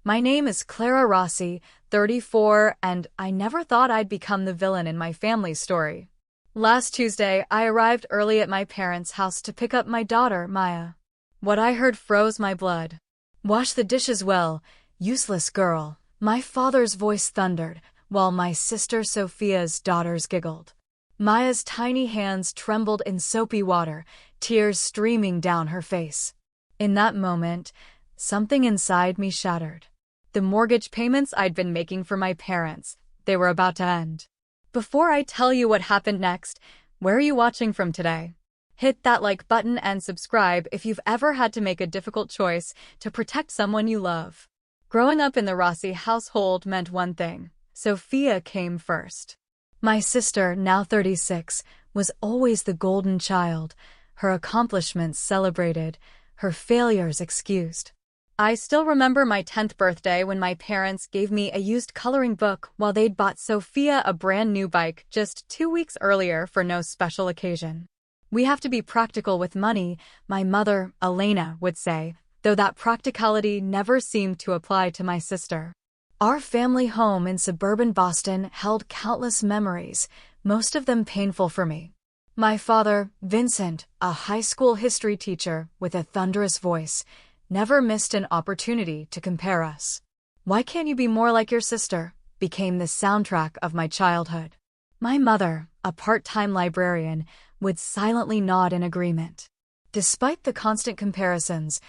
My name is Clara Rossi, 34, and I never thought I'd become the villain in my family's story. Last Tuesday, I arrived early at my parents' house to pick up my daughter, Maya. What I heard froze my blood. "Wash the dishes well, useless girl," my father's voice thundered, while my sister Sophia's daughters giggled. Maya's tiny hands trembled in soapy water, tears streaming down her face. In that moment, something inside me shattered. The mortgage payments I'd been making for my parents, they were about to end. Before I tell you what happened next, where are you watching from today? Hit that like button and subscribe if you've ever had to make a difficult choice to protect someone you love. Growing up in the Rossi household meant one thing: Sophia came first. My sister, now 36, was always the golden child, her accomplishments celebrated, her failures excused. I still remember my 10th birthday when my parents gave me a used coloring book while they'd bought Sophia a brand new bike just 2 weeks earlier for no special occasion. "We have to be practical with money," my mother, Elena, would say, though that practicality never seemed to apply to my sister. Our family home in suburban Boston held countless memories, most of them painful for me. My father, Vincent, a high school history teacher with a thunderous voice, never missed an opportunity to compare us. "Why can't you be more like your sister?" became the soundtrack of my childhood. My mother, a part-time librarian, would silently nod in agreement. Despite the constant comparisons,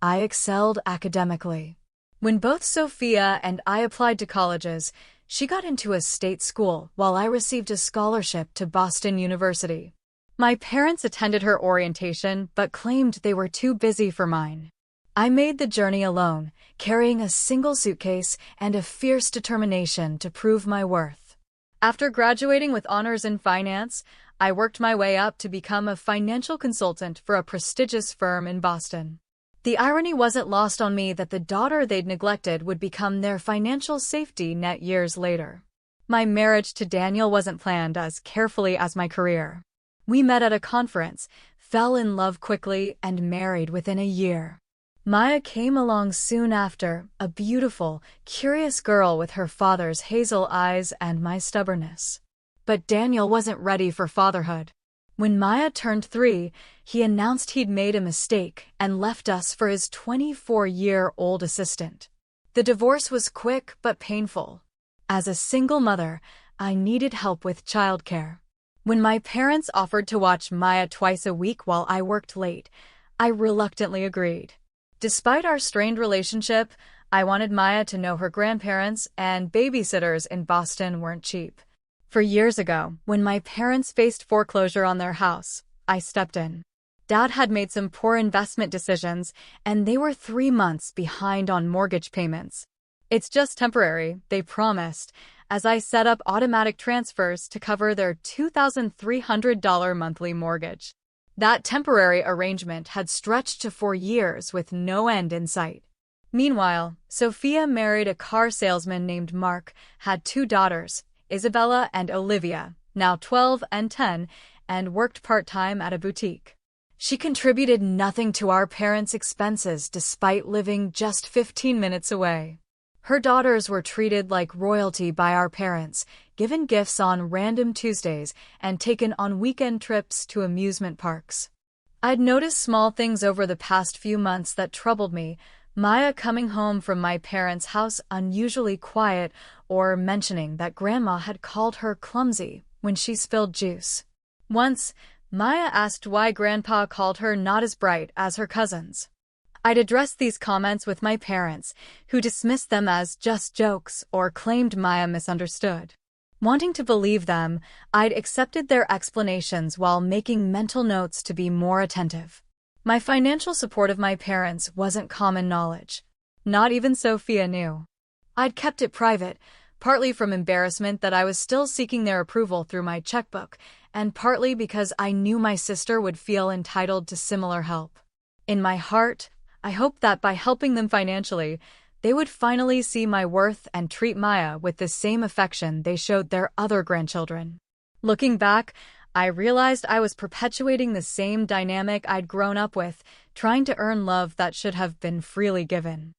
I excelled academically. When both Sophia and I applied to colleges, she got into a state school while I received a scholarship to Boston University. My parents attended her orientation but claimed they were too busy for mine. I made the journey alone, carrying a single suitcase and a fierce determination to prove my worth. After graduating with honors in finance, I worked my way up to become a financial consultant for a prestigious firm in Boston. The irony wasn't lost on me that the daughter they'd neglected would become their financial safety net years later. My marriage to Daniel wasn't planned as carefully as my career. We met at a conference, fell in love quickly, and married within a year. Maya came along soon after, a beautiful, curious girl with her father's hazel eyes and my stubbornness. But Daniel wasn't ready for fatherhood. When Maya turned 3, he announced he'd made a mistake and left us for his 24-year-old assistant. The divorce was quick but painful. As a single mother, I needed help with childcare. When my parents offered to watch Maya twice a week while I worked late, I reluctantly agreed. Despite our strained relationship, I wanted Maya to know her grandparents, and babysitters in Boston weren't cheap. For years ago, when my parents faced foreclosure on their house, I stepped in. Dad had made some poor investment decisions, and they were 3 months behind on mortgage payments. "It's just temporary," they promised, as I set up automatic transfers to cover their $2,300 monthly mortgage. That temporary arrangement had stretched to 4 years with no end in sight. Meanwhile, Sophia married a car salesman named Mark, had 2 daughters, Isabella and Olivia, now 12 and 10, and worked part-time at a boutique. She contributed nothing to our parents' expenses despite living just 15 minutes away. Her daughters were treated like royalty by our parents, given gifts on random Tuesdays, and taken on weekend trips to amusement parks. I'd noticed small things over the past few months that troubled me: Maya coming home from my parents' house unusually quiet, or mentioning that Grandma had called her clumsy when she spilled juice. Once, Maya asked why Grandpa called her not as bright as her cousins. I'd addressed these comments with my parents, who dismissed them as just jokes or claimed Maya misunderstood. Wanting to believe them, I'd accepted their explanations while making mental notes to be more attentive. My financial support of my parents wasn't common knowledge. Not even Sophia knew. I'd kept it private, partly from embarrassment that I was still seeking their approval through my checkbook, and partly because I knew my sister would feel entitled to similar help. In my heart, I hoped that by helping them financially, they would finally see my worth and treat Maya with the same affection they showed their other grandchildren. Looking back, I realized I was perpetuating the same dynamic I'd grown up with, trying to earn love that should have been freely given.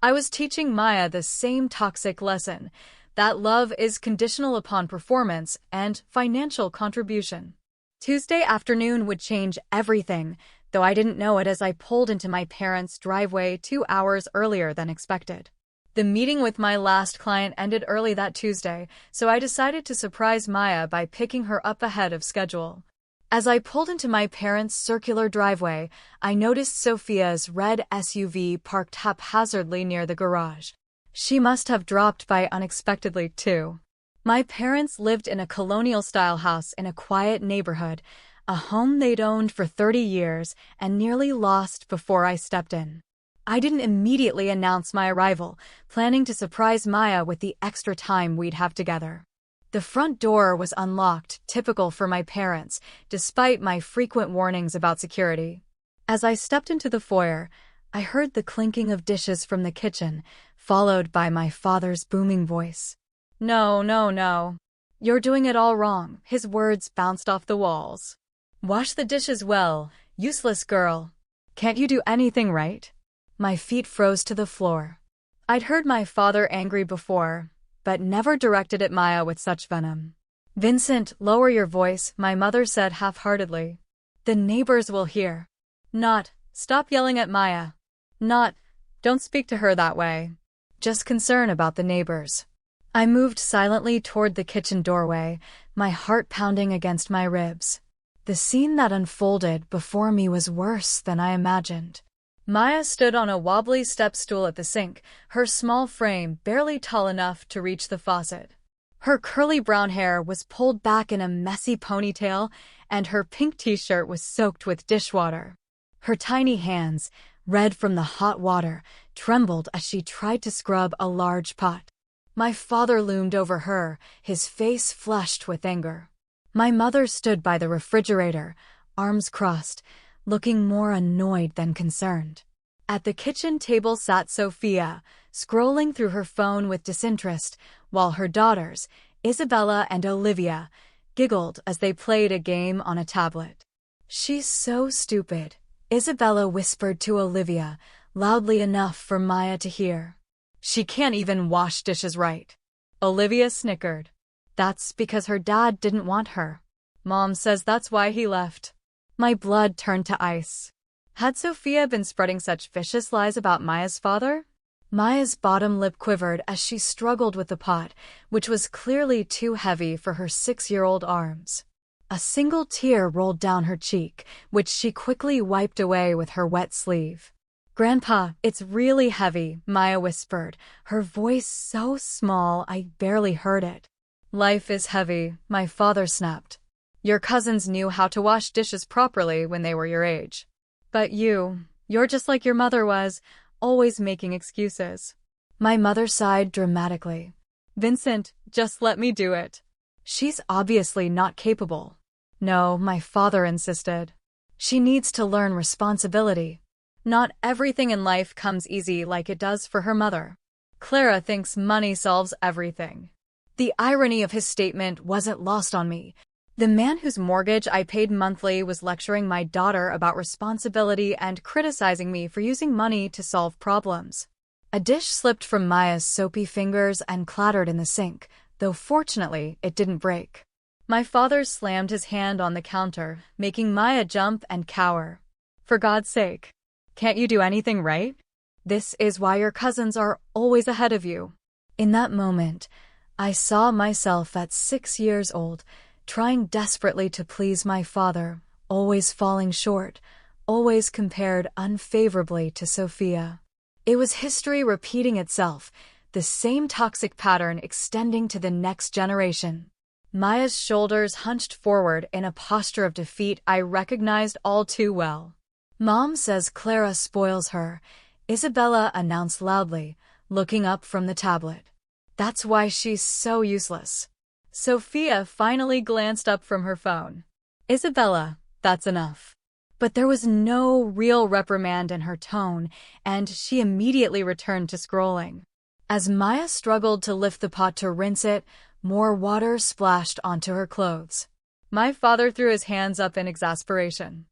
I was teaching Maya the same toxic lesson, that love is conditional upon performance and financial contribution. Tuesday afternoon would change everything, though I didn't know it as I pulled into my parents' driveway 2 hours earlier than expected. The meeting with my last client ended early that Tuesday, so I decided to surprise Maya by picking her up ahead of schedule. As I pulled into my parents' circular driveway, I noticed Sophia's red SUV parked haphazardly near the garage. She must have dropped by unexpectedly, too. My parents lived in a colonial-style house in a quiet neighborhood, a home they'd owned for 30 years and nearly lost before I stepped in. I didn't immediately announce my arrival, planning to surprise Maya with the extra time we'd have together. The front door was unlocked, typical for my parents, despite my frequent warnings about security. As I stepped into the foyer, I heard the clinking of dishes from the kitchen, followed by my father's booming voice. "No, no, no. You're doing it all wrong." His words bounced off the walls. "Wash the dishes well, useless girl. Can't you do anything right?" My feet froze to the floor. I'd heard my father angry before, but never directed at Maya with such venom. "Vincent, lower your voice," my mother said half-heartedly. "The neighbors will hear." Not, "Stop yelling at Maya." Not, "Don't speak to her that way." Just concern about the neighbors. I moved silently toward the kitchen doorway, my heart pounding against my ribs. The scene that unfolded before me was worse than I imagined. Maya stood on a wobbly step stool at the sink, her small frame barely tall enough to reach the faucet. Her curly brown hair was pulled back in a messy ponytail, and her pink t-shirt was soaked with dishwater. Her tiny hands, red from the hot water, trembled as she tried to scrub a large pot. My father loomed over her, his face flushed with anger. My mother stood by the refrigerator, arms crossed, looking more annoyed than concerned. At the kitchen table sat Sophia, scrolling through her phone with disinterest, while her daughters, Isabella and Olivia, giggled as they played a game on a tablet. "She's so stupid," Isabella whispered to Olivia, loudly enough for Maya to hear. "She can't even wash dishes right." Olivia snickered. "That's because her dad didn't want her. Mom says that's why he left." My blood turned to ice. Had Sophia been spreading such vicious lies about Maya's father? Maya's bottom lip quivered as she struggled with the pot, which was clearly too heavy for her 6-year-old arms. A single tear rolled down her cheek, which she quickly wiped away with her wet sleeve. "Grandpa, it's really heavy," Maya whispered, her voice so small I barely heard it. "Life is heavy," my father snapped. "Your cousins knew how to wash dishes properly when they were your age. But you're just like your mother was, always making excuses." My mother sighed dramatically. "Vincent, just let me do it. She's obviously not capable." "No," my father insisted. "She needs to learn responsibility. Not everything in life comes easy like it does for her mother. Clara thinks money solves everything." The irony of his statement wasn't lost on me. The man whose mortgage I paid monthly was lecturing my daughter about responsibility and criticizing me for using money to solve problems. A dish slipped from Maya's soapy fingers and clattered in the sink, though fortunately it didn't break. My father slammed his hand on the counter, making Maya jump and cower. "For God's sake, can't you do anything right? This is why your cousins are always ahead of you." In that moment, I saw myself at 6 years old, trying desperately to please my father, always falling short, always compared unfavorably to Sophia. It was history repeating itself, the same toxic pattern extending to the next generation. Maya's shoulders hunched forward in a posture of defeat I recognized all too well. "Mom says Clara spoils her," Isabella announced loudly, looking up from the tablet. "That's why she's so useless." Sophia finally glanced up from her phone. "Isabella, that's enough." But there was no real reprimand in her tone, and she immediately returned to scrolling. As Maya struggled to lift the pot to rinse it, more water splashed onto her clothes. My father threw his hands up in exasperation.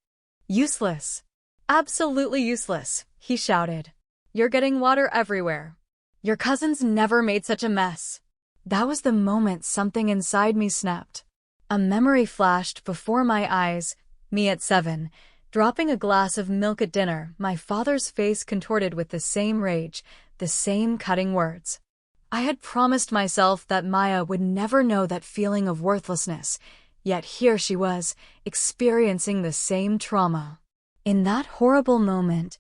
"Useless. Absolutely useless," he shouted. You're getting water everywhere. Your cousins never made such a mess. That was the moment something inside me snapped. A memory flashed before my eyes, me at 7, dropping a glass of milk at dinner, my father's face contorted with the same rage, the same cutting words. I had promised myself that Maya would never know that feeling of worthlessness, yet here she was, experiencing the same trauma. In that horrible moment,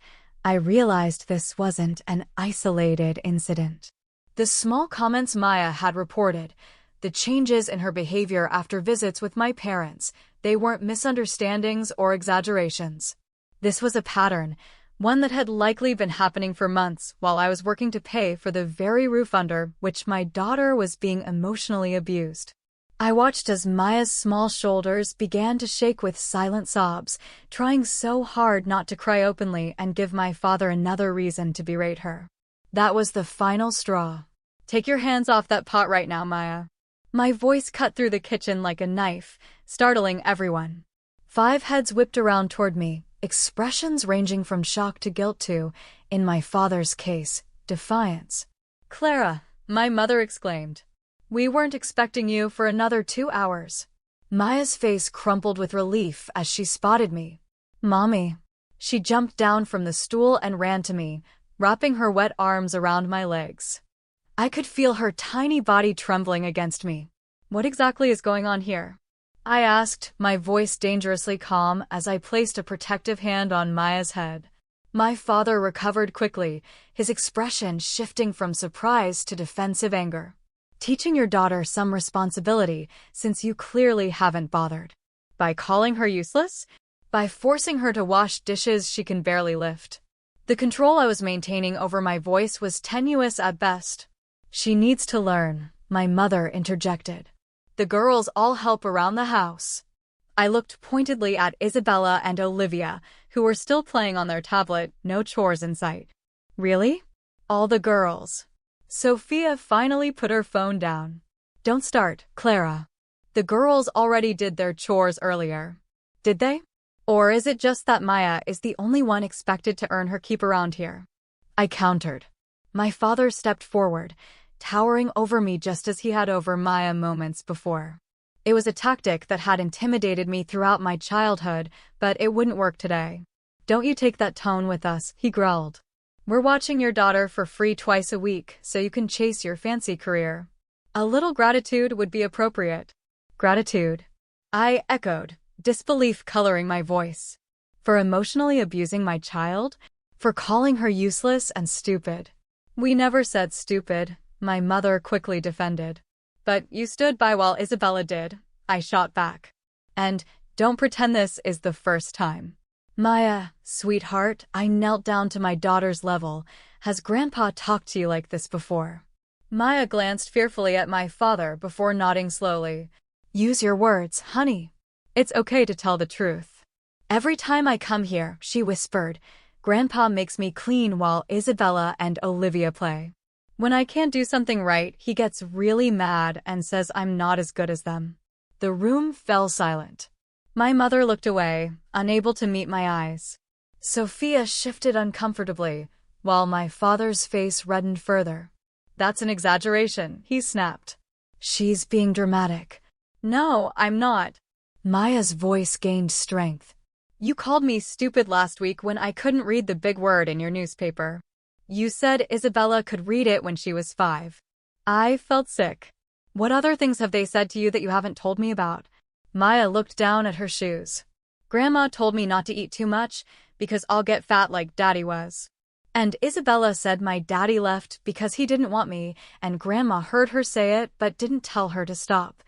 I realized this wasn't an isolated incident. The small comments Maya had reported, the changes in her behavior after visits with my parents, they weren't misunderstandings or exaggerations. This was a pattern, one that had likely been happening for months while I was working to pay for the very roof under which my daughter was being emotionally abused. I watched as Maya's small shoulders began to shake with silent sobs, trying so hard not to cry openly and give my father another reason to berate her. That was the final straw. Take your hands off that pot right now, Maya. My voice cut through the kitchen like a knife, startling everyone. 5 heads whipped around toward me, expressions ranging from shock to guilt to, in my father's case, defiance. Clara, my mother exclaimed. We weren't expecting you for another 2 hours. Maya's face crumpled with relief as she spotted me. Mommy. She jumped down from the stool and ran to me, wrapping her wet arms around my legs. I could feel her tiny body trembling against me. What exactly is going on here? I asked, my voice dangerously calm as I placed a protective hand on Maya's head. My father recovered quickly, his expression shifting from surprise to defensive anger. Teaching your daughter some responsibility, since you clearly haven't bothered. By calling her useless? By forcing her to wash dishes she can barely lift. The control I was maintaining over my voice was tenuous at best. She needs to learn, my mother interjected. The girls all help around the house. I looked pointedly at Isabella and Olivia, who were still playing on their tablet, no chores in sight. Really? All the girls. Sophia finally put her phone down. Don't start, Clara. The girls already did their chores earlier. Did they? Or is it just that Maya is the only one expected to earn her keep around here? I countered. My father stepped forward, towering over me just as he had over Maya moments before. It was a tactic that had intimidated me throughout my childhood, but it wouldn't work today. Don't you take that tone with us, he growled. We're watching your daughter for free twice a week, so you can chase your fancy career. A little gratitude would be appropriate. Gratitude? I echoed, disbelief coloring my voice. For emotionally abusing my child? For calling her useless and stupid? We never said stupid, my mother quickly defended. But you stood by while Isabella did, I shot back. And don't pretend this is the first time. Maya, sweetheart, I knelt down to my daughter's level. Has Grandpa talked to you like this before? Maya glanced fearfully at my father before nodding slowly. Use your words, honey. It's okay to tell the truth. Every time I come here, she whispered, Grandpa makes me clean while Isabella and Olivia play. When I can't do something right, he gets really mad and says I'm not as good as them. The room fell silent. My mother looked away, unable to meet my eyes. Sophia shifted uncomfortably, while my father's face reddened further. That's an exaggeration, he snapped. She's being dramatic. No, I'm not. Maya's voice gained strength. You called me stupid last week when I couldn't read the big word in your newspaper. You said Isabella could read it when she was 5. I felt sick. What other things have they said to you that you haven't told me about? Maya looked down at her shoes. Grandma told me not to eat too much because I'll get fat like Daddy was. And Isabella said my daddy left because he didn't want me, and Grandma heard her say it but didn't tell her to stop.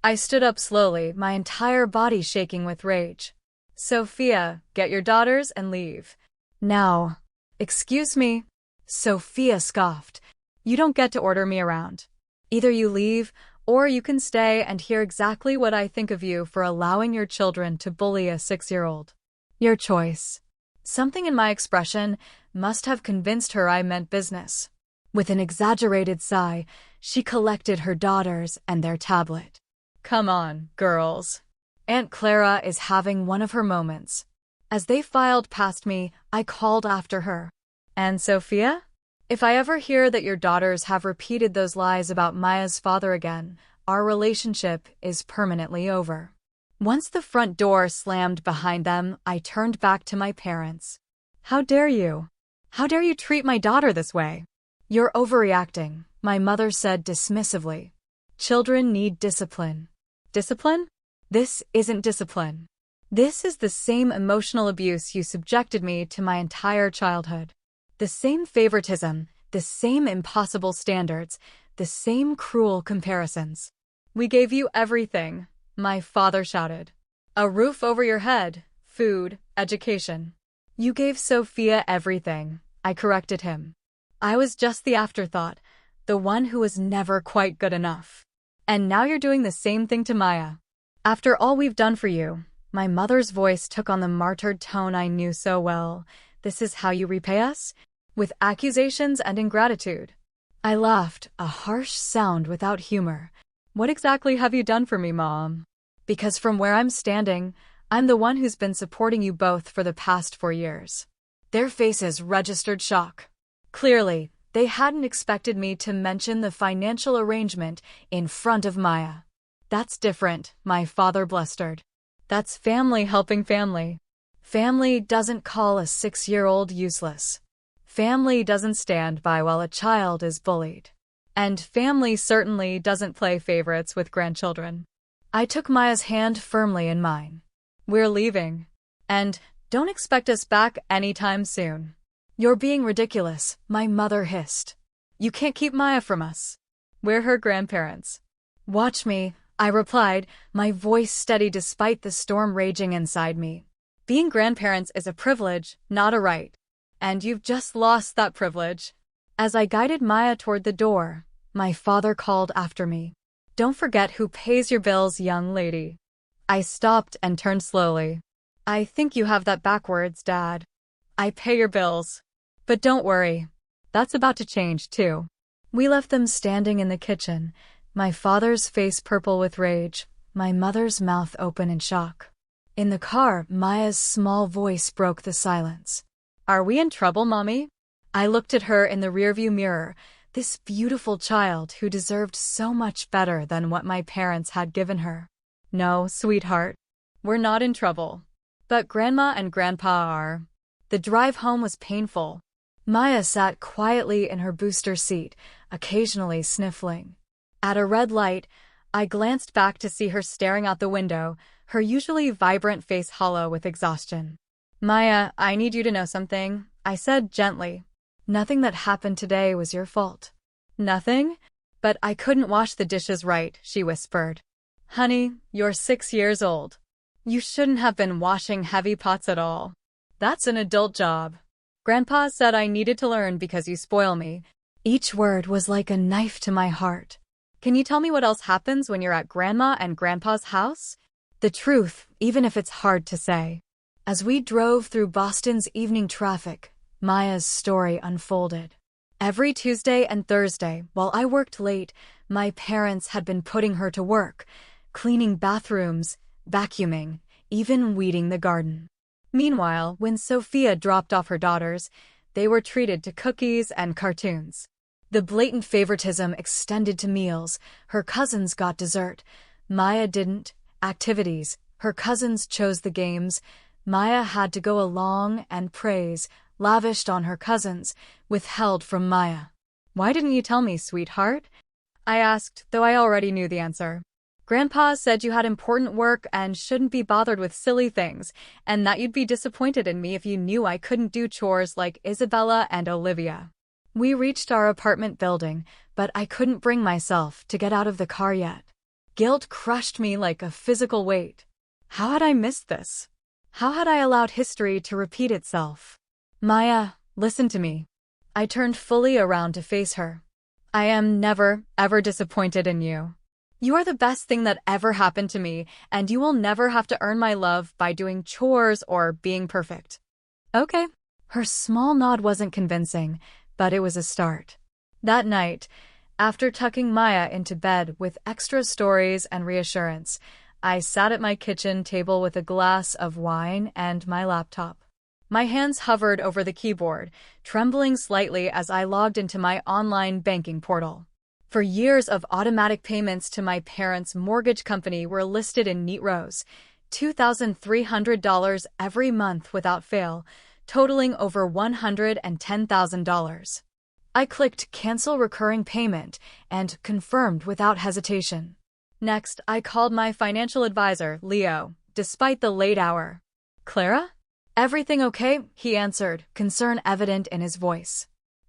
I stood up slowly, my entire body shaking with rage. Sophia, get your daughters and leave. Now. Excuse me. Sophia scoffed. You don't get to order me around. Either you leave, or you can stay and hear exactly what I think of you for allowing your children to bully a 6-year-old. Your choice. Something in my expression must have convinced her I meant business. With an exaggerated sigh, she collected her daughters and their tablet. Come on, girls. Aunt Clara is having one of her moments. As they filed past me, I called after her. And Sophia? If I ever hear that your daughters have repeated those lies about Maya's father again, our relationship is permanently over. Once the front door slammed behind them, I turned back to my parents. How dare you? How dare you treat my daughter this way? You're overreacting, my mother said dismissively. Children need discipline. Discipline? This isn't discipline. This is the same emotional abuse you subjected me to my entire childhood. The same favoritism, the same impossible standards, the same cruel comparisons. We gave you everything, my father shouted. A roof over your head, food, education. You gave Sophia everything, I corrected him. I was just the afterthought, the one who was never quite good enough. And now you're doing the same thing to Maya. After all we've done for you, my mother's voice took on the martyred tone I knew so well. This is how you repay us? With accusations and ingratitude. I laughed, a harsh sound without humor. What exactly have you done for me, Mom? Because from where I'm standing, I'm the one who's been supporting you both for the past 4 years. Their faces registered shock. Clearly, they hadn't expected me to mention the financial arrangement in front of Maya. That's different, my father blustered. That's family helping family. Family doesn't call a 6-year-old useless. Family doesn't stand by while a child is bullied. And family certainly doesn't play favorites with grandchildren. I took Maya's hand firmly in mine. We're leaving. And don't expect us back anytime soon. You're being ridiculous, my mother hissed. You can't keep Maya from us. We're her grandparents. Watch me, I replied, my voice steady despite the storm raging inside me. Being grandparents is a privilege, not a right. And you've just lost that privilege. As I guided Maya toward the door, my father called after me. Don't forget who pays your bills, young lady. I stopped and turned slowly. I think you have that backwards, Dad. I pay your bills. But don't worry. That's about to change, too. We left them standing in the kitchen, my father's face purple with rage, my mother's mouth open in shock. In the car, Maya's small voice broke the silence. Are we in trouble, Mommy? I looked at her in the rearview mirror, this beautiful child who deserved so much better than what my parents had given her. No, sweetheart. We're not in trouble. But Grandma and Grandpa are. The drive home was painful. Maya sat quietly in her booster seat, occasionally sniffling. At a red light, I glanced back to see her staring out the window, her usually vibrant face hollow with exhaustion. Maya, I need you to know something, I said gently. Nothing that happened today was your fault. Nothing? But I couldn't wash the dishes right, she whispered. Honey, you're 6 years old. You shouldn't have been washing heavy pots at all. That's an adult job. Grandpa said I needed to learn because you spoil me. Each word was like a knife to my heart. Can you tell me what else happens when you're at Grandma and Grandpa's house? The truth, even if it's hard to say. As we drove through Boston's evening traffic, Maya's story unfolded. Every Tuesday and Thursday, while I worked late, my parents had been putting her to work, cleaning bathrooms, vacuuming, even weeding the garden. Meanwhile, when Sophia dropped off her daughters, they were treated to cookies and cartoons. The blatant favoritism extended to meals. Her cousins got dessert. Maya didn't. Activities. Her cousins chose the games. Maya had to go along, and praise, lavished on her cousins, withheld from Maya. Why didn't you tell me, sweetheart? I asked, though I already knew the answer. Grandpa said you had important work and shouldn't be bothered with silly things, and that you'd be disappointed in me if you knew I couldn't do chores like Isabella and Olivia. We reached our apartment building, but I couldn't bring myself to get out of the car yet. Guilt crushed me like a physical weight. How had I missed this? How had I allowed history to repeat itself? Maya, listen to me. I turned fully around to face her. I am never, ever disappointed in you. You are the best thing that ever happened to me, and you will never have to earn my love by doing chores or being perfect. Okay. Her small nod wasn't convincing, but it was a start. That night, after tucking Maya into bed with extra stories and reassurance, I sat at my kitchen table with a glass of wine and my laptop. My hands hovered over the keyboard, trembling slightly as I logged into my online banking portal. For years of automatic payments to my parents' mortgage company were listed in neat rows, $2,300 every month without fail, totaling over $110,000. I clicked Cancel Recurring Payment and confirmed without hesitation. Next, I called my financial advisor, Leo, despite the late hour. "Clara? Everything okay?" he answered, concern evident in his voice.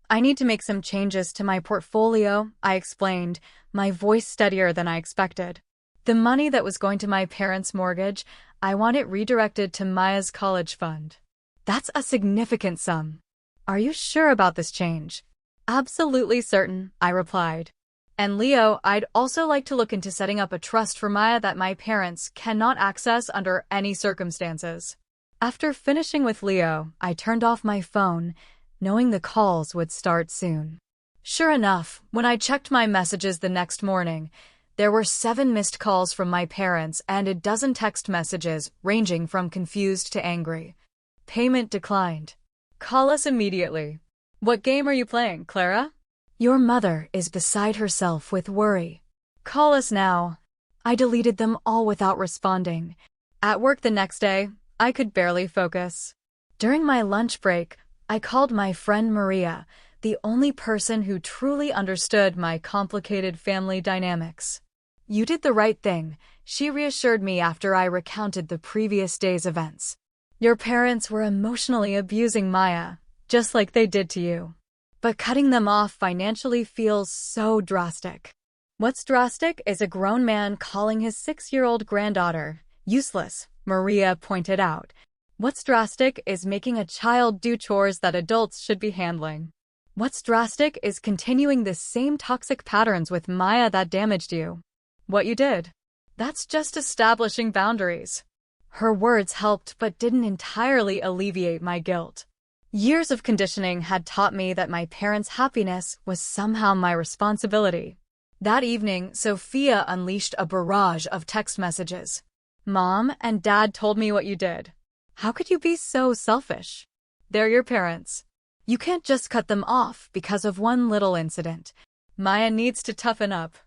"I need to make some changes to my portfolio," I explained, my voice steadier than I expected. "The money that was going to my parents' mortgage, I want it redirected to Maya's college fund." "That's a significant sum. Are you sure about this change?" "Absolutely certain," I replied. "And Leo, I'd also like to look into setting up a trust for Maya that my parents cannot access under any circumstances." After finishing with Leo, I turned off my phone, knowing the calls would start soon. Sure enough, when I checked my messages the next morning, there were 7 missed calls from my parents and a dozen text messages ranging from confused to angry. "Payment declined. Call us immediately." "What game are you playing, Clara?" "Your mother is beside herself with worry. Call us now." I deleted them all without responding. At work the next day, I could barely focus. During my lunch break, I called my friend Maria, the only person who truly understood my complicated family dynamics. "You did the right thing," she reassured me after I recounted the previous day's events. "Your parents were emotionally abusing Maya, just like they did to you. But cutting them off financially feels so drastic." "What's drastic is a grown man calling his 6-year-old granddaughter useless," Maria pointed out. "What's drastic is making a child do chores that adults should be handling. What's drastic is continuing the same toxic patterns with Maya that damaged you. What you did. That's just establishing boundaries." Her words helped but didn't entirely alleviate my guilt. Years of conditioning had taught me that my parents' happiness was somehow my responsibility. That evening, Sophia unleashed a barrage of text messages. "Mom and Dad told me what you did. How could you be so selfish? They're your parents. You can't just cut them off because of one little incident. Maya needs to toughen up.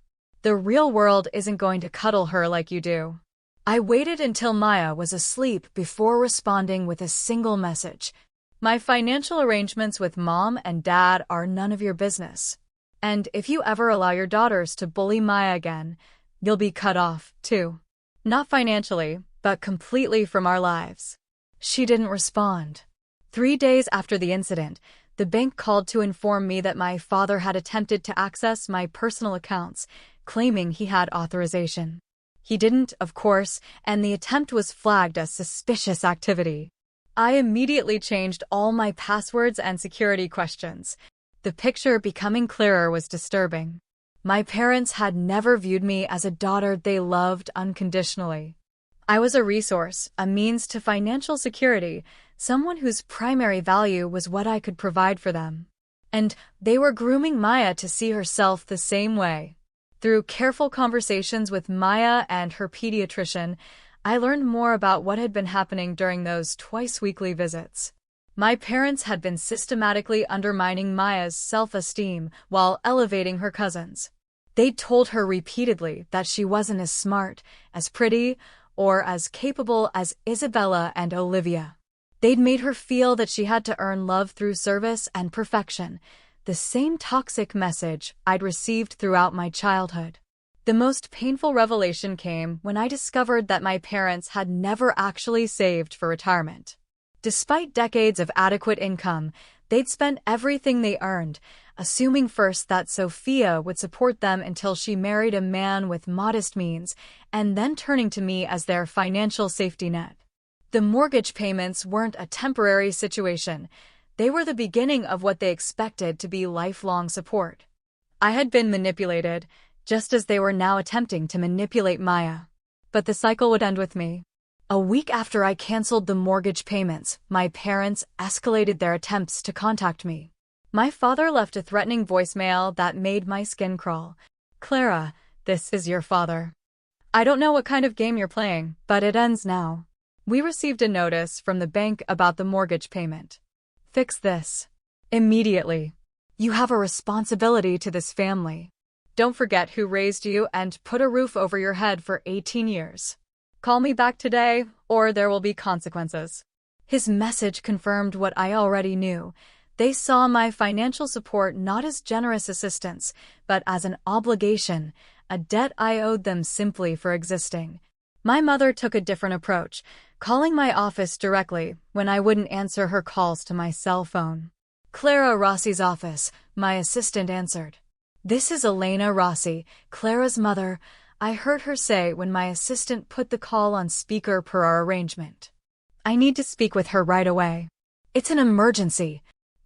The real world isn't going to cuddle her like you do." I waited until Maya was asleep before responding with a single message. "My financial arrangements with Mom and Dad are none of your business. And if you ever allow your daughters to bully Maya again, you'll be cut off, too. Not financially, but completely from our lives." She didn't respond. 3 days after the incident, the bank called to inform me that my father had attempted to access my personal accounts, claiming he had authorization. He didn't, of course, and the attempt was flagged as suspicious activity. I immediately changed all my passwords and security questions. The picture becoming clearer was disturbing. My parents had never viewed me as a daughter they loved unconditionally. I was a resource, a means to financial security, someone whose primary value was what I could provide for them. And they were grooming Maya to see herself the same way. Through careful conversations with Maya and her pediatrician, I learned more about what had been happening during those twice-weekly visits. My parents had been systematically undermining Maya's self-esteem while elevating her cousins. They'd told her repeatedly that she wasn't as smart, as pretty, or as capable as Isabella and Olivia. They'd made her feel that she had to earn love through service and perfection, the same toxic message I'd received throughout my childhood. The most painful revelation came when I discovered that my parents had never actually saved for retirement. Despite decades of adequate income, they'd spent everything they earned, assuming first that Sophia would support them until she married a man with modest means, and then turning to me as their financial safety net. The mortgage payments weren't a temporary situation. They were the beginning of what they expected to be lifelong support. I had been manipulated, just as they were now attempting to manipulate Maya. But the cycle would end with me. A week after I canceled the mortgage payments, my parents escalated their attempts to contact me. My father left a threatening voicemail that made my skin crawl. "Clara, this is your father. I don't know what kind of game you're playing, but it ends now. We received a notice from the bank about the mortgage payment. Fix this. Immediately. You have a responsibility to this family. Don't forget who raised you and put a roof over your head for 18 years. Call me back today, or there will be consequences. His message confirmed what I already knew. They saw my financial support not as generous assistance, but as an obligation, a debt I owed them simply for existing. My mother took a different approach, calling my office directly when I wouldn't answer her calls to my cell phone. Clara Rossi's office, my assistant answered. This is Elena Rossi, Clara's mother, I heard her say when my assistant put the call on speaker per our arrangement. I need to speak with her right away. It's an emergency.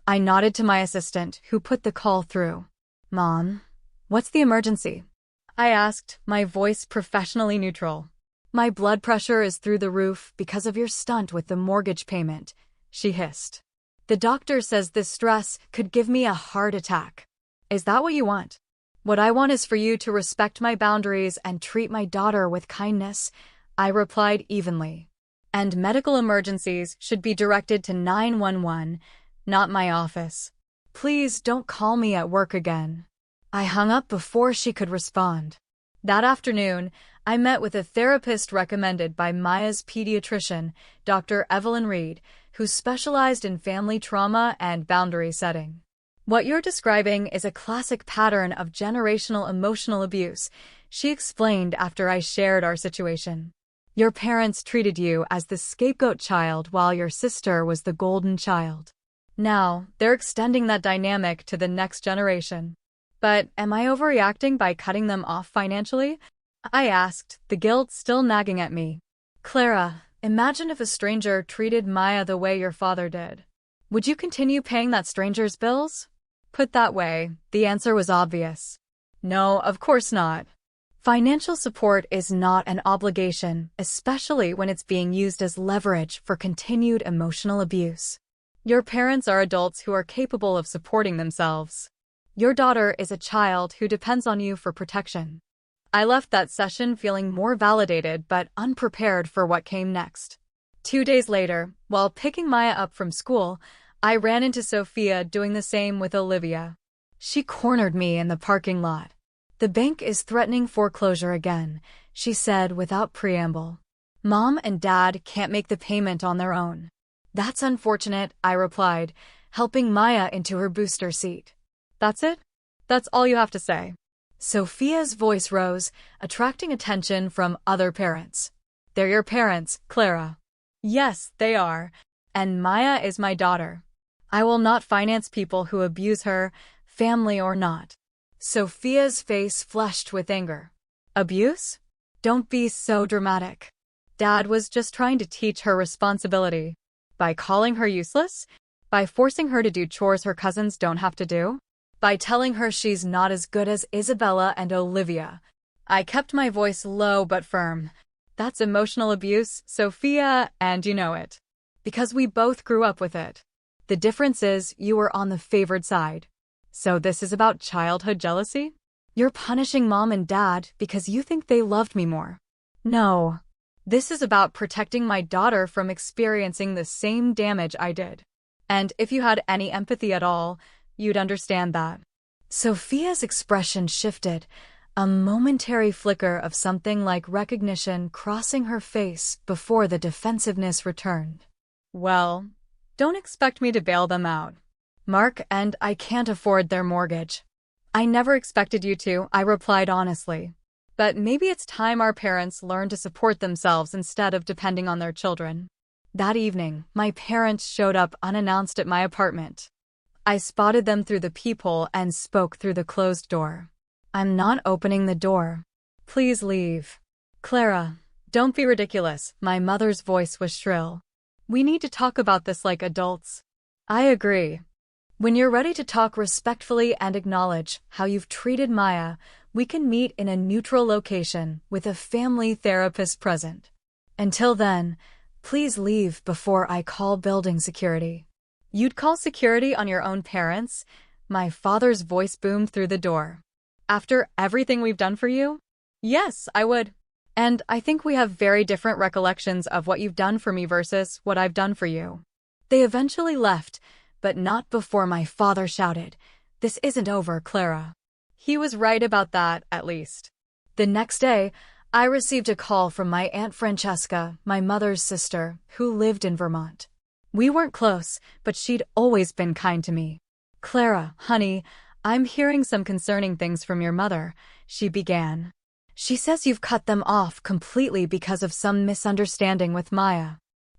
I nodded to my assistant, who put the call through. Mom, what's the emergency? I asked, my voice professionally neutral. My blood pressure is through the roof because of your stunt with the mortgage payment, she hissed. The doctor says this stress could give me a heart attack. Is that what you want? What I want is for you to respect my boundaries and treat my daughter with kindness, I replied evenly. And medical emergencies should be directed to 911, not my office. Please don't call me at work again. I hung up before she could respond. That afternoon, I met with a therapist recommended by Maya's pediatrician, Dr. Evelyn Reed, who specialized in family trauma and boundary setting. What you're describing is a classic pattern of generational emotional abuse, she explained after I shared our situation. Your parents treated you as the scapegoat child while your sister was the golden child. Now, they're extending that dynamic to the next generation. But am I overreacting by cutting them off financially? I asked, the guilt still nagging at me. Clara, imagine if a stranger treated Maya the way your father did. Would you continue paying that stranger's bills? Put that way, the answer was obvious. No, of course not. Financial support is not an obligation, especially when it's being used as leverage for continued emotional abuse. Your parents are adults who are capable of supporting themselves. Your daughter is a child who depends on you for protection. I left that session feeling more validated but unprepared for what came next. 2 days later, while picking Maya up from school, I ran into Sophia doing the same with Olivia. She cornered me in the parking lot. The bank is threatening foreclosure again, she said without preamble. Mom and Dad can't make the payment on their own. That's unfortunate, I replied, helping Maya into her booster seat. That's it? That's all you have to say? Sophia's voice rose, attracting attention from other parents. They're your parents, Clara. Yes, they are. And Maya is my daughter. I will not finance people who abuse her, family or not. Sophia's face flushed with anger. Abuse? Don't be so dramatic. Dad was just trying to teach her responsibility. By calling her useless? By forcing her to do chores her cousins don't have to do? By telling her she's not as good as Isabella and Olivia? I kept my voice low but firm. That's emotional abuse, Sophia, and you know it. Because we both grew up with it. The difference is you were on the favored side. So this is about childhood jealousy? You're punishing Mom and Dad because you think they loved me more. No. This is about protecting my daughter from experiencing the same damage I did. And if you had any empathy at all, you'd understand that. Sophia's expression shifted, a momentary flicker of something like recognition crossing her face before the defensiveness returned. Well, don't expect me to bail them out. Mark and I can't afford their mortgage. I never expected you to, I replied honestly. But maybe it's time our parents learn to support themselves instead of depending on their children. That evening, my parents showed up unannounced at my apartment. I spotted them through the peephole and spoke through the closed door. I'm not opening the door. Please leave. Clara, don't be ridiculous, my mother's voice was shrill. We need to talk about this like adults. I agree. When you're ready to talk respectfully and acknowledge how you've treated Maya, we can meet in a neutral location with a family therapist present. Until then, please leave before I call building security. You'd call security on your own parents? My father's voice boomed through the door. After everything we've done for you? Yes, I would. And I think we have very different recollections of what you've done for me versus what I've done for you. They eventually left, but not before my father shouted, "This isn't over, Clara." He was right about that, at least. The next day, I received a call from my Aunt Francesca, my mother's sister, who lived in Vermont. We weren't close, but she'd always been kind to me. "Clara, honey, I'm hearing some concerning things from your mother," she began. "She says you've cut them off completely because of some misunderstanding with Maya."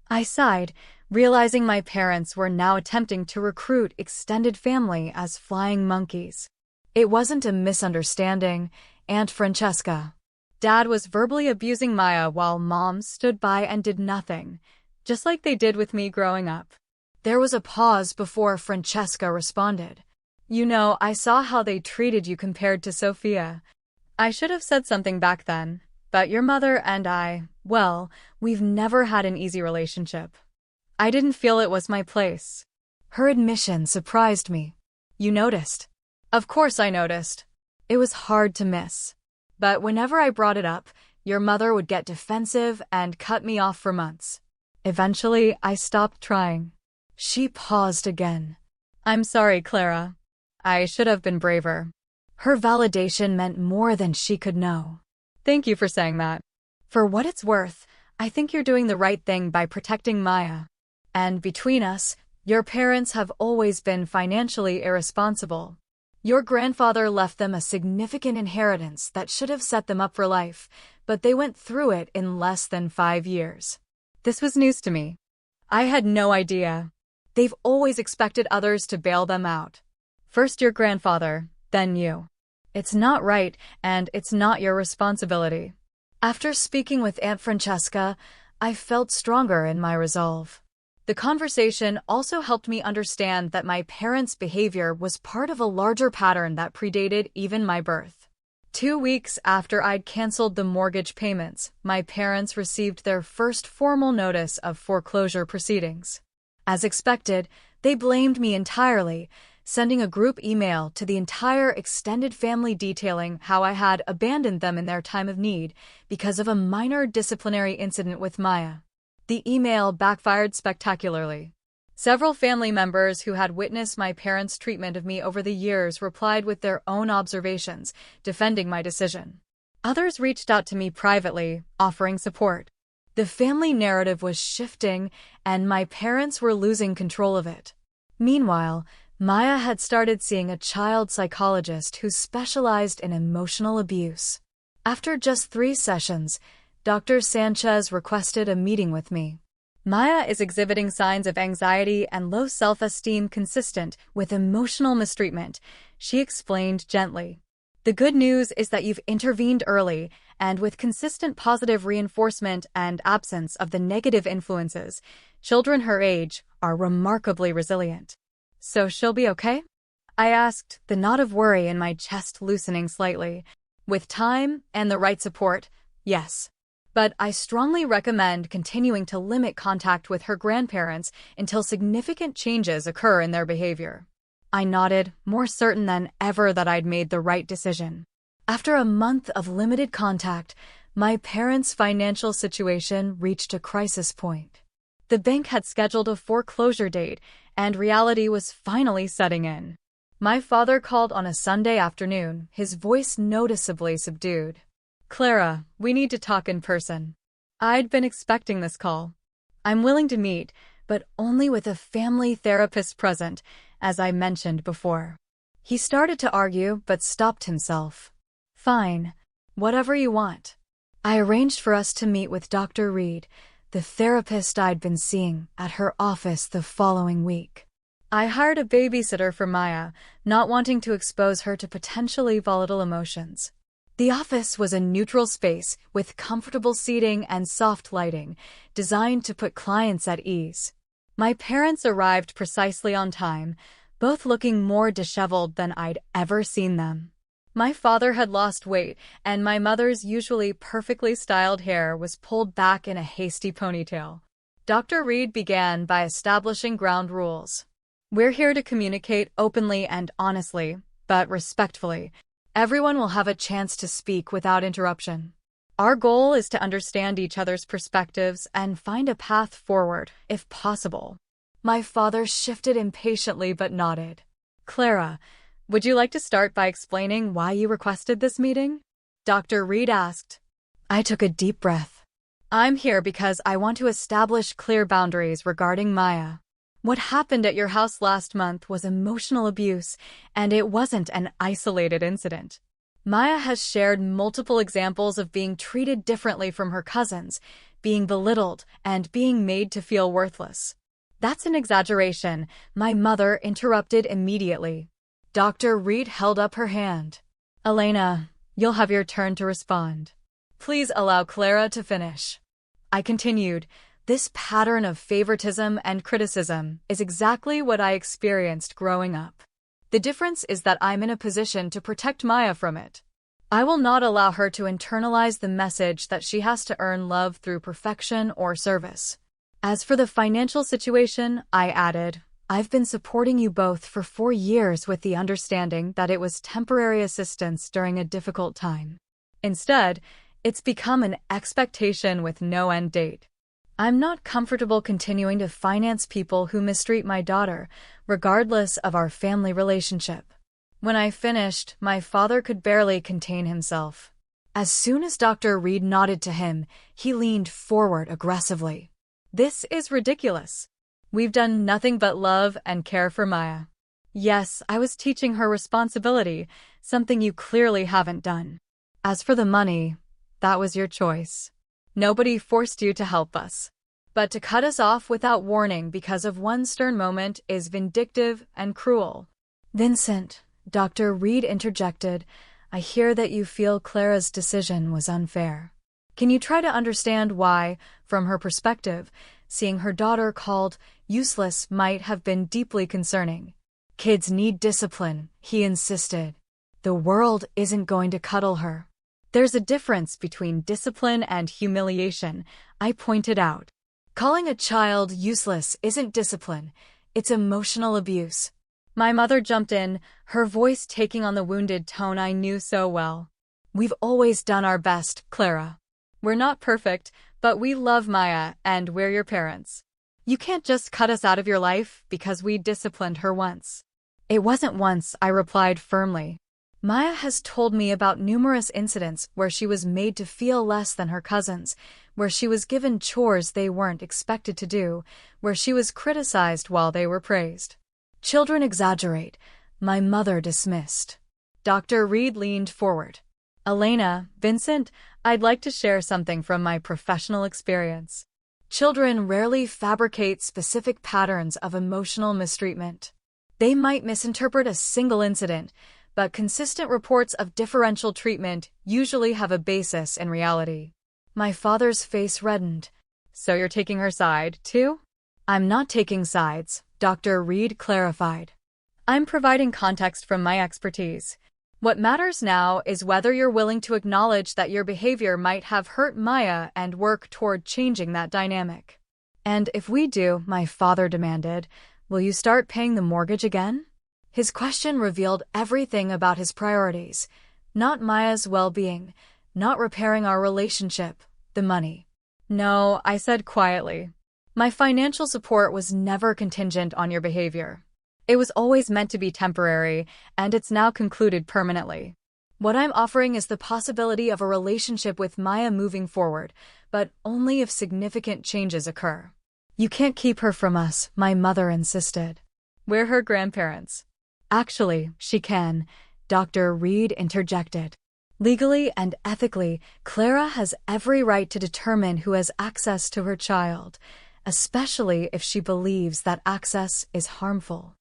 I sighed, realizing my parents were now attempting to recruit extended family as flying monkeys. It wasn't a misunderstanding, Aunt Francesca. Dad was verbally abusing Maya while Mom stood by and did nothing, just like they did with me growing up. There was a pause before Francesca responded. "You know, I saw how they treated you compared to Sophia. I should have said something back then, but your mother and I, well, we've never had an easy relationship. I didn't feel it was my place." Her admission surprised me. "You noticed?" Of course I noticed. It was hard to miss. But whenever I brought it up, your mother would get defensive and cut me off for months. Eventually, I stopped trying. She paused again. "I'm sorry, Clara. I should have been braver." Her validation meant more than she could know. "Thank you for saying that. For what it's worth, I think you're doing the right thing by protecting Maya. And between us, your parents have always been financially irresponsible. Your grandfather left them a significant inheritance that should have set them up for life, but they went through it in less than 5 years. This was news to me. I had no idea. They've always expected others to bail them out. First your grandfather, then you. It's not right, and it's not your responsibility." After speaking with Aunt Francesca, I felt stronger in my resolve. The conversation also helped me understand that my parents' behavior was part of a larger pattern that predated even my birth. 2 weeks after I'd canceled the mortgage payments, my parents received their first formal notice of foreclosure proceedings. As expected, they blamed me entirely, sending a group email to the entire extended family detailing how I had abandoned them in their time of need because of a minor disciplinary incident with Maya. The email backfired spectacularly. Several family members who had witnessed my parents' treatment of me over the years replied with their own observations, defending my decision. Others reached out to me privately, offering support. The family narrative was shifting, and my parents were losing control of it. Meanwhile, Maya had started seeing a child psychologist who specialized in emotional abuse. After just 3 sessions, Dr. Sanchez requested a meeting with me. "Maya is exhibiting signs of anxiety and low self-esteem consistent with emotional mistreatment," she explained gently. "The good news is that you've intervened early, and with consistent positive reinforcement and absence of the negative influences, children her age are remarkably resilient." "So she'll be okay?" I asked, the knot of worry in my chest loosening slightly. "With time and the right support, yes. But I strongly recommend continuing to limit contact with her grandparents until significant changes occur in their behavior." I nodded, more certain than ever that I'd made the right decision. After a month of limited contact, my parents' financial situation reached a crisis point. The bank had scheduled a foreclosure date, and reality was finally setting in. My father called on a Sunday afternoon, his voice noticeably subdued. "Clara, we need to talk in person." I'd been expecting this call. "I'm willing to meet, but only with a family therapist present, as I mentioned before." He started to argue, but stopped himself. "Fine. Whatever you want." I arranged for us to meet with Dr. Reed, the therapist I'd been seeing, at her office the following week. I hired a babysitter for Maya, not wanting to expose her to potentially volatile emotions. The office was a neutral space with comfortable seating and soft lighting, designed to put clients at ease. My parents arrived precisely on time, both looking more disheveled than I'd ever seen them. My father had lost weight, and my mother's usually perfectly styled hair was pulled back in a hasty ponytail. Dr. Reed began by establishing ground rules. "We're here to communicate openly and honestly, but respectfully. Everyone will have a chance to speak without interruption. Our goal is to understand each other's perspectives and find a path forward, if possible. My father shifted impatiently but nodded. Clara, would you like to start by explaining why you requested this meeting? Dr. Reed asked. I took a deep breath. I'm here because I want to establish clear boundaries regarding Maya. What happened at your house last month was emotional abuse, and it wasn't an isolated incident. Maya has shared multiple examples of being treated differently from her cousins, being belittled, and being made to feel worthless. That's an exaggeration, my mother interrupted immediately. Dr. Reed held up her hand. Elena, you'll have your turn to respond. Please allow Clara to finish. I continued. This pattern of favoritism and criticism is exactly what I experienced growing up. The difference is that I'm in a position to protect Maya from it. I will not allow her to internalize the message that she has to earn love through perfection or service. As for the financial situation, I added, I've been supporting you both for 4 years with the understanding that it was temporary assistance during a difficult time. Instead, it's become an expectation with no end date. I'm not comfortable continuing to finance people who mistreat my daughter, regardless of our family relationship. When I finished, my father could barely contain himself. As soon as Dr. Reed nodded to him, he leaned forward aggressively. This is ridiculous. We've done nothing but love and care for Maya. Yes, I was teaching her responsibility, something you clearly haven't done. As for the money, that was your choice. Nobody forced you to help us. But to cut us off without warning because of one stern moment is vindictive and cruel. Vincent, Dr. Reed interjected, I hear that you feel Clara's decision was unfair. Can you try to understand why, from her perspective, seeing her daughter called useless might have been deeply concerning? Kids need discipline, he insisted. The world isn't going to cuddle her. There's a difference between discipline and humiliation, I pointed out. Calling a child useless isn't discipline, it's emotional abuse. My mother jumped in, her voice taking on the wounded tone I knew so well. We've always done our best, Clara. We're not perfect, but we love Maya and we're your parents. You can't just cut us out of your life because we disciplined her once. It wasn't once, I replied firmly. Maya has told me about numerous incidents where she was made to feel less than her cousins, where she was given chores they weren't expected to do, where she was criticized while they were praised. Children exaggerate, my mother dismissed. Dr. Reed leaned forward. Elena, Vincent, I'd like to share something from my professional experience. Children rarely fabricate specific patterns of emotional mistreatment. They might misinterpret a single incident, but consistent reports of differential treatment usually have a basis in reality. My father's face reddened. So you're taking her side, too? I'm not taking sides, Dr. Reed clarified. I'm providing context from my expertise. What matters now is whether you're willing to acknowledge that your behavior might have hurt Maya and work toward changing that dynamic. And if we do, my father demanded, will you start paying the mortgage again? His question revealed everything about his priorities. Not Maya's well-being, not repairing our relationship, the money. No, I said quietly. My financial support was never contingent on your behavior. It was always meant to be temporary, and it's now concluded permanently. What I'm offering is the possibility of a relationship with Maya moving forward, but only if significant changes occur. You can't keep her from us, my mother insisted. We're her grandparents. Actually, she can, Dr. Reed interjected. Legally and ethically, Clara has every right to determine who has access to her child, especially if she believes that access is harmful.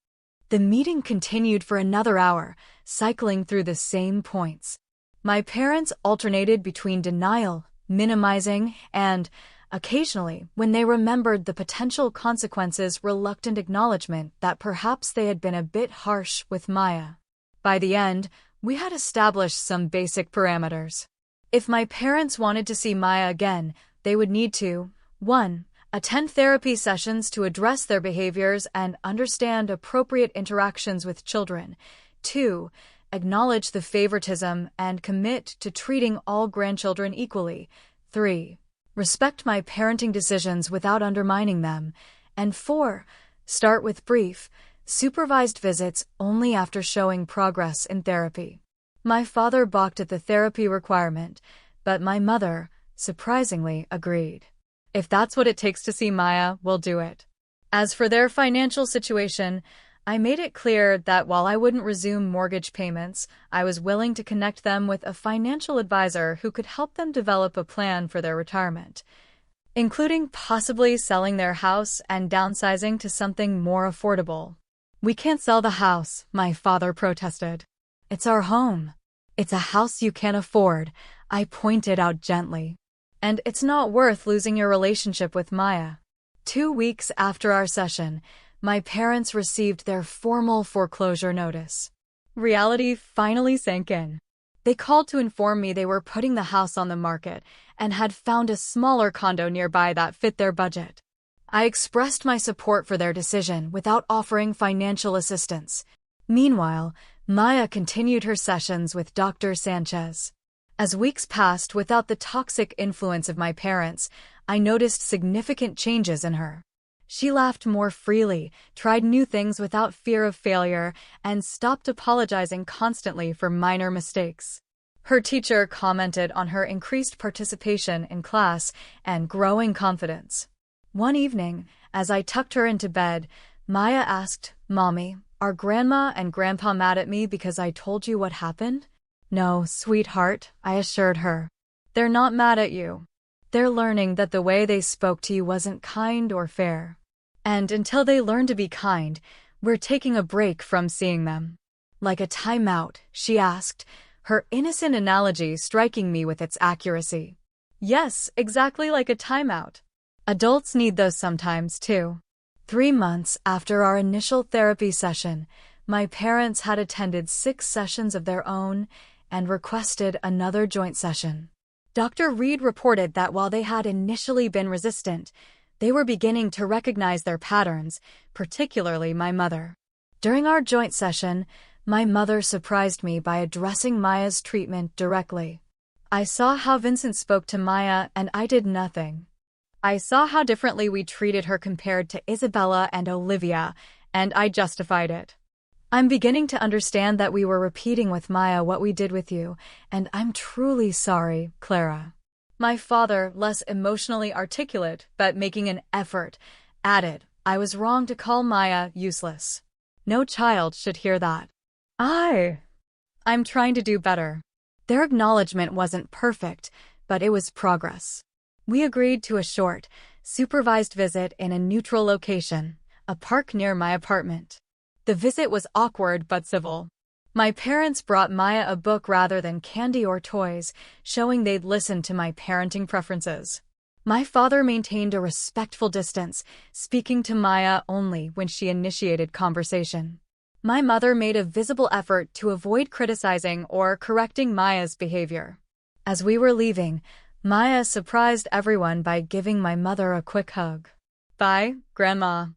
The meeting continued for another hour, cycling through the same points. My parents alternated between denial, minimizing, and, occasionally, when they remembered the potential consequences, reluctant acknowledgement that perhaps they had been a bit harsh with Maya. By the end, we had established some basic parameters. If my parents wanted to see Maya again, they would need to 1. Attend therapy sessions to address their behaviors and understand appropriate interactions with children. 2. Acknowledge the favoritism and commit to treating all grandchildren equally. 3. Respect my parenting decisions without undermining them. And 4. Start with brief, supervised visits only after showing progress in therapy. My father balked at the therapy requirement, but my mother, surprisingly, agreed. If that's what it takes to see Maya, we'll do it. As for their financial situation, I made it clear that while I wouldn't resume mortgage payments, I was willing to connect them with a financial advisor who could help them develop a plan for their retirement, including possibly selling their house and downsizing to something more affordable. "We can't sell the house," my father protested. "It's our home." "It's a house you can't afford," I pointed out gently. "And it's not worth losing your relationship with Maya." 2 weeks after our session, my parents received their formal foreclosure notice. Reality finally sank in. They called to inform me they were putting the house on the market and had found a smaller condo nearby that fit their budget. I expressed my support for their decision without offering financial assistance. Meanwhile, Maya continued her sessions with Dr. Sanchez. As weeks passed without the toxic influence of my parents, I noticed significant changes in her. She laughed more freely, tried new things without fear of failure, and stopped apologizing constantly for minor mistakes. Her teacher commented on her increased participation in class and growing confidence. One evening, as I tucked her into bed, Maya asked, "Mommy, are Grandma and Grandpa mad at me because I told you what happened?" "No, sweetheart," I assured her. "They're not mad at you. They're learning that the way they spoke to you wasn't kind or fair. And until they learn to be kind, we're taking a break from seeing them." "Like a timeout?" she asked, her innocent analogy striking me with its accuracy. "Yes, exactly like a timeout. Adults need those sometimes, too." 3 months after our initial therapy session, my parents had attended 6 sessions of their own and requested another joint session. Dr. Reed reported that while they had initially been resistant, they were beginning to recognize their patterns, particularly my mother. During our joint session, my mother surprised me by addressing Maya's treatment directly. "I saw how Vincent spoke to Maya and I did nothing. I saw how differently we treated her compared to Isabella and Olivia, and I justified it. I'm beginning to understand that we were repeating with Maya what we did with you, and I'm truly sorry, Clara." My father, less emotionally articulate but making an effort, added, "I was wrong to call Maya useless. No child should hear that. I'm trying to do better." Their acknowledgement wasn't perfect, but it was progress. We agreed to a short, supervised visit in a neutral location, a park near my apartment. The visit was awkward but civil. My parents brought Maya a book rather than candy or toys, showing they'd listened to my parenting preferences. My father maintained a respectful distance, speaking to Maya only when she initiated conversation. My mother made a visible effort to avoid criticizing or correcting Maya's behavior. As we were leaving, Maya surprised everyone by giving my mother a quick hug. "Bye, Grandma.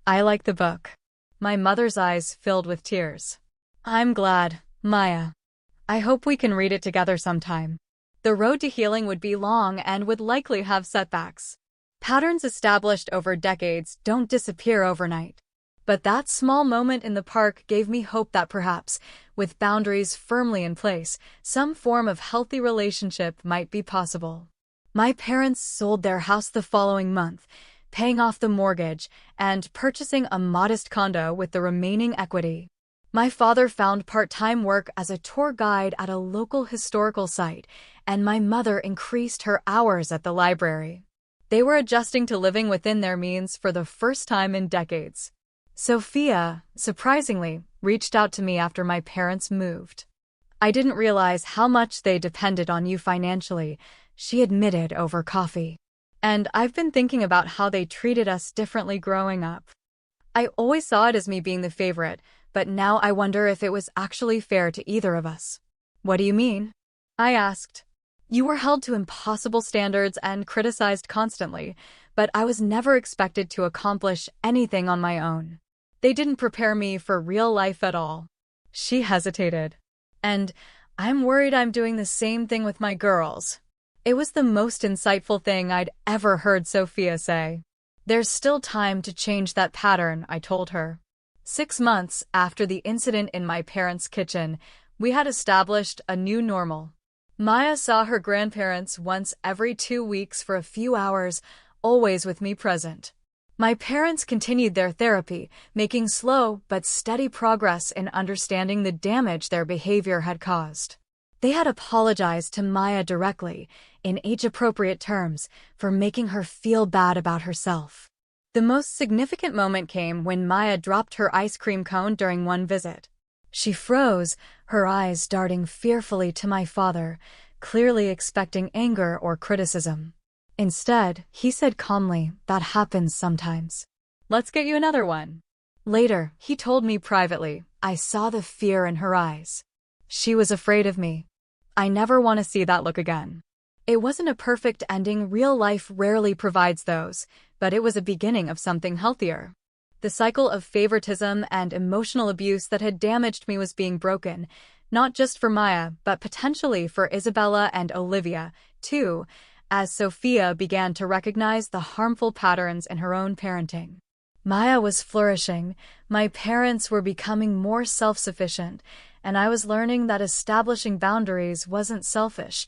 I like the book." My mother's eyes filled with tears. "I'm glad, Maya. I hope we can read it together sometime." The road to healing would be long and would likely have setbacks. Patterns established over decades don't disappear overnight. But that small moment in the park gave me hope that perhaps, with boundaries firmly in place, some form of healthy relationship might be possible. My parents sold their house the following month, paying off the mortgage and purchasing a modest condo with the remaining equity. My father found part-time work as a tour guide at a local historical site, and my mother increased her hours at the library. They were adjusting to living within their means for the first time in decades. Sophia, surprisingly, reached out to me after my parents moved. "I didn't realize how much they depended on you financially," she admitted over coffee. "And I've been thinking about how they treated us differently growing up. I always saw it as me being the favorite, but now I wonder if it was actually fair to either of us." "What do you mean?" I asked. "You were held to impossible standards and criticized constantly, but I was never expected to accomplish anything on my own. They didn't prepare me for real life at all." She hesitated. And I'm worried I'm doing the same thing with my girls. It was the most insightful thing I'd ever heard Sophia say. There's still time to change that pattern, I told her. 6 months after the incident in my parents' kitchen, we had established a new normal. Maya saw her grandparents once every 2 weeks for a few hours, always with me present. My parents continued their therapy, making slow but steady progress in understanding the damage their behavior had caused. They had apologized to Maya directly, in age-appropriate terms, for making her feel bad about herself. The most significant moment came when Maya dropped her ice cream cone during one visit. She froze, her eyes darting fearfully to my father, clearly expecting anger or criticism. Instead, he said calmly, "That happens sometimes. Let's get you another one." Later, he told me privately, I saw the fear in her eyes. She was afraid of me. I never want to see that look again. It wasn't a perfect ending, real life rarely provides those, but it was a beginning of something healthier. The cycle of favoritism and emotional abuse that had damaged me was being broken, not just for Maya, but potentially for Isabella and Olivia, too, as Sophia began to recognize the harmful patterns in her own parenting. Maya was flourishing, my parents were becoming more self-sufficient, and I was learning that establishing boundaries wasn't selfish,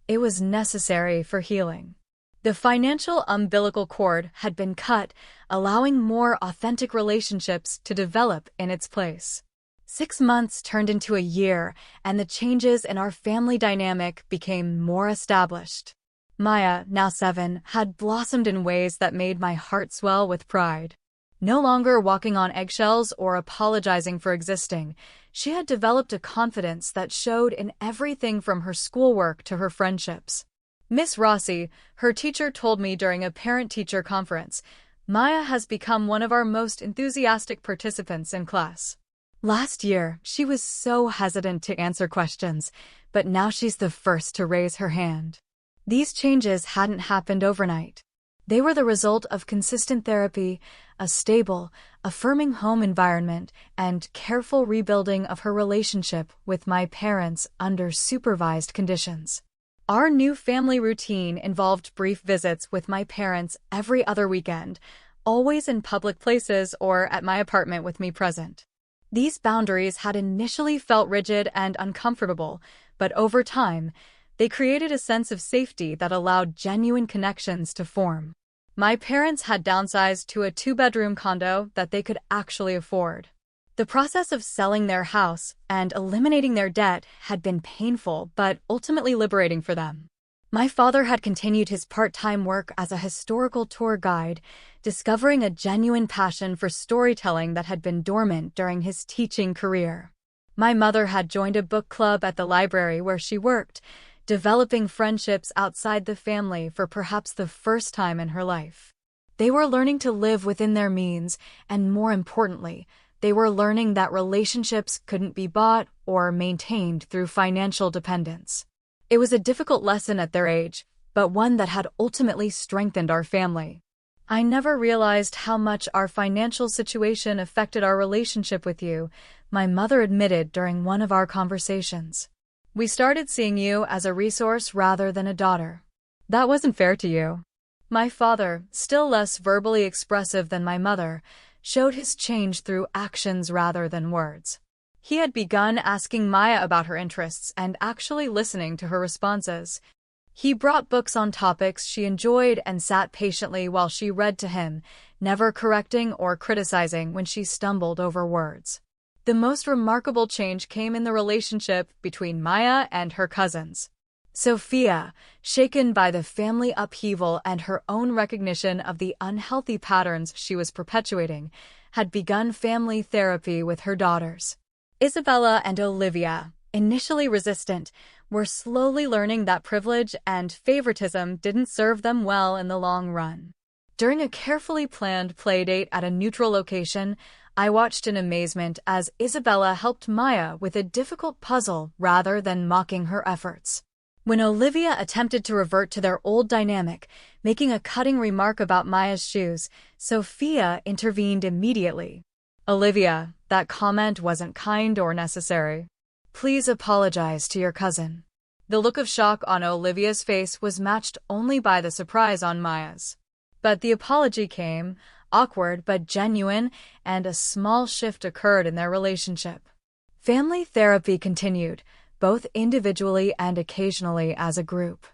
it was necessary for healing. The financial umbilical cord had been cut, allowing more authentic relationships to develop in its place. 6 months turned into a year, and the changes in our family dynamic became more established. Maya, now 7, had blossomed in ways that made my heart swell with pride. No longer walking on eggshells or apologizing for existing, she had developed a confidence that showed in everything from her schoolwork to her friendships. Miss Rossi, her teacher, told me during a parent-teacher conference, Maya has become one of our most enthusiastic participants in class. Last year, she was so hesitant to answer questions, but now she's the first to raise her hand. These changes hadn't happened overnight. They were the result of consistent therapy, a stable, affirming home environment, and careful rebuilding of her relationship with my parents under supervised conditions. Our new family routine involved brief visits with my parents every other weekend, always in public places or at my apartment with me present. These boundaries had initially felt rigid and uncomfortable, but over time, they created a sense of safety that allowed genuine connections to form. My parents had downsized to a 2-bedroom condo that they could actually afford. The process of selling their house and eliminating their debt had been painful but ultimately liberating for them. My father had continued his part-time work as a historical tour guide, discovering a genuine passion for storytelling that had been dormant during his teaching career. My mother had joined a book club at the library where she worked, developing friendships outside the family for perhaps the first time in her life. They were learning to live within their means, and more importantly, they were learning that relationships couldn't be bought or maintained through financial dependence. It was a difficult lesson at their age, but one that had ultimately strengthened our family. I never realized how much our financial situation affected our relationship with you, my mother admitted during one of our conversations. We started seeing you as a resource rather than a daughter. That wasn't fair to you. My father, still less verbally expressive than my mother, showed his change through actions rather than words. He had begun asking Maya about her interests and actually listening to her responses. He brought books on topics she enjoyed and sat patiently while she read to him, never correcting or criticizing when she stumbled over words. The most remarkable change came in the relationship between Maya and her cousins. Sophia, shaken by the family upheaval and her own recognition of the unhealthy patterns she was perpetuating, had begun family therapy with her daughters. Isabella and Olivia, initially resistant, were slowly learning that privilege and favoritism didn't serve them well in the long run. During a carefully planned playdate at a neutral location, I watched in amazement as Isabella helped Maya with a difficult puzzle rather than mocking her efforts. When Olivia attempted to revert to their old dynamic, making a cutting remark about Maya's shoes, Sophia intervened immediately. "Olivia, that comment wasn't kind or necessary." Please apologize to your cousin." The look of shock on Olivia's face was matched only by the surprise on Maya's. But the apology came, awkward but genuine, and a small shift occurred in their relationship. Family therapy continued, both individually and occasionally as a group.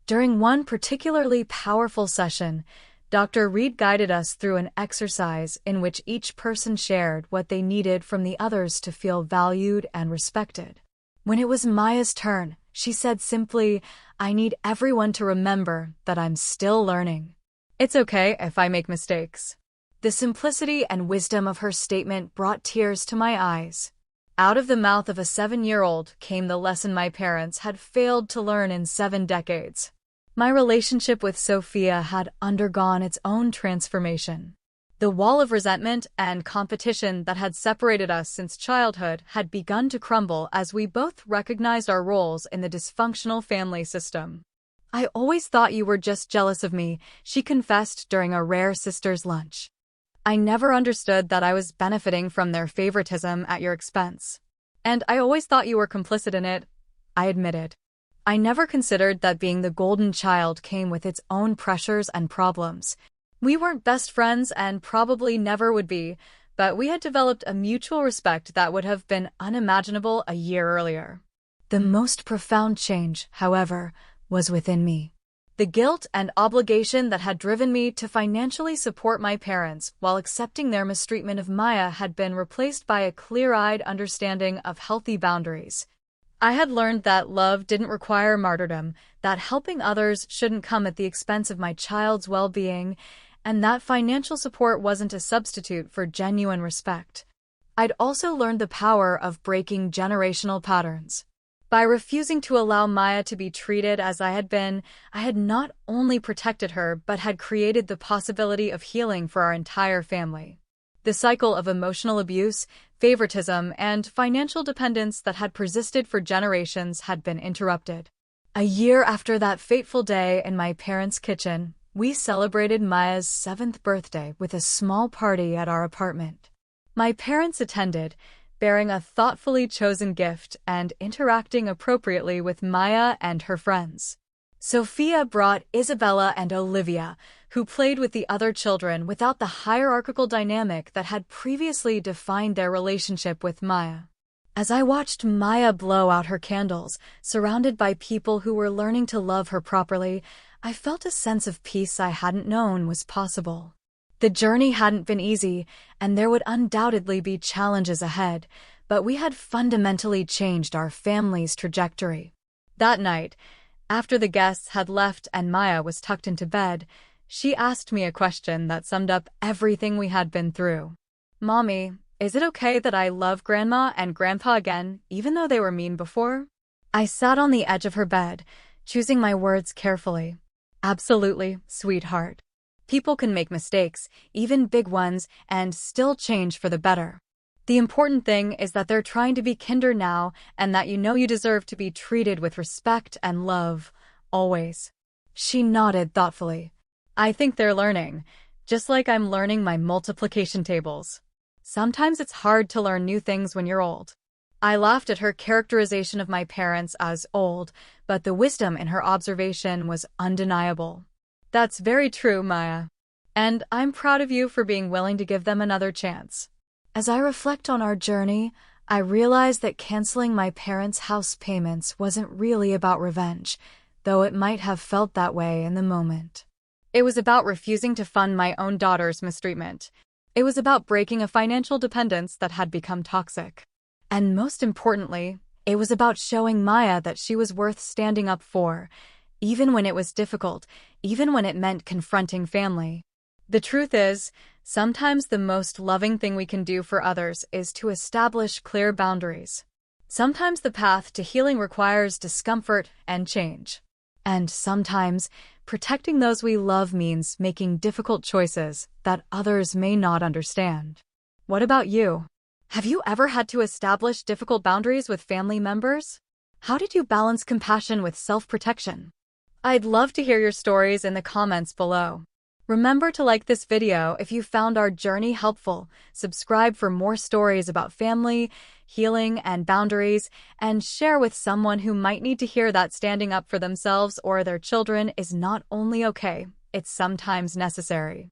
During one particularly powerful session, Dr. Reed guided us through an exercise in which each person shared what they needed from the others to feel valued and respected. When it was Maya's turn, she said simply, "I need everyone to remember that I'm still learning. It's okay if I make mistakes." The simplicity and wisdom of her statement brought tears to my eyes. Out of the mouth of a 7-year-old came the lesson my parents had failed to learn in 7 decades. My relationship with Sophia had undergone its own transformation. The wall of resentment and competition that had separated us since childhood had begun to crumble as we both recognized our roles in the dysfunctional family system. "I always thought you were just jealous of me," she confessed during a rare sisters' lunch. "I never understood that I was benefiting from their favoritism at your expense. And I always thought you were complicit in it," I admitted. I never considered that being the golden child came with its own pressures and problems. We weren't best friends and probably never would be, but we had developed a mutual respect that would have been unimaginable a year earlier. The most profound change, however, was within me. The guilt and obligation that had driven me to financially support my parents while accepting their mistreatment of Maya had been replaced by a clear-eyed understanding of healthy boundaries. I had learned that love didn't require martyrdom, that helping others shouldn't come at the expense of my child's well-being, and that financial support wasn't a substitute for genuine respect. I'd also learned the power of breaking generational patterns. By refusing to allow Maya to be treated as I had been, I had not only protected her but had created the possibility of healing for our entire family. The cycle of emotional abuse, favoritism, and financial dependence that had persisted for generations had been interrupted. A year after that fateful day in my parents' kitchen, we celebrated Maya's 7th birthday with a small party at our apartment. My parents attended, bearing a thoughtfully chosen gift and interacting appropriately with Maya and her friends. Sophia brought Isabella and Olivia, who played with the other children without the hierarchical dynamic that had previously defined their relationship with Maya. As I watched Maya blow out her candles, surrounded by people who were learning to love her properly, I felt a sense of peace I hadn't known was possible. The journey hadn't been easy, and there would undoubtedly be challenges ahead, but we had fundamentally changed our family's trajectory. That night, after the guests had left and Maya was tucked into bed, she asked me a question that summed up everything we had been through. "Mommy, is it okay that I love Grandma and Grandpa again, even though they were mean before?" I sat on the edge of her bed, choosing my words carefully. "Absolutely, sweetheart. People can make mistakes, even big ones, and still change for the better. The important thing is that they're trying to be kinder now and that you know you deserve to be treated with respect and love, always." She nodded thoughtfully. "I think they're learning, just like I'm learning my multiplication tables. Sometimes it's hard to learn new things when you're old." I laughed at her characterization of my parents as old, but the wisdom in her observation was undeniable. "That's very true, Maya. And I'm proud of you for being willing to give them another chance." As I reflect on our journey, I realize that canceling my parents' house payments wasn't really about revenge, though it might have felt that way in the moment. It was about refusing to fund my own daughter's mistreatment. It was about breaking a financial dependence that had become toxic. And most importantly, it was about showing Maya that she was worth standing up for, even when it was difficult, even when it meant confronting family. The truth is, sometimes the most loving thing we can do for others is to establish clear boundaries. Sometimes the path to healing requires discomfort and change. And sometimes, protecting those we love means making difficult choices that others may not understand. What about you? Have you ever had to establish difficult boundaries with family members? How did you balance compassion with self-protection? I'd love to hear your stories in the comments below. Remember to like this video if you found our journey helpful, subscribe for more stories about family, healing, and boundaries, and share with someone who might need to hear that standing up for themselves or their children is not only okay, it's sometimes necessary.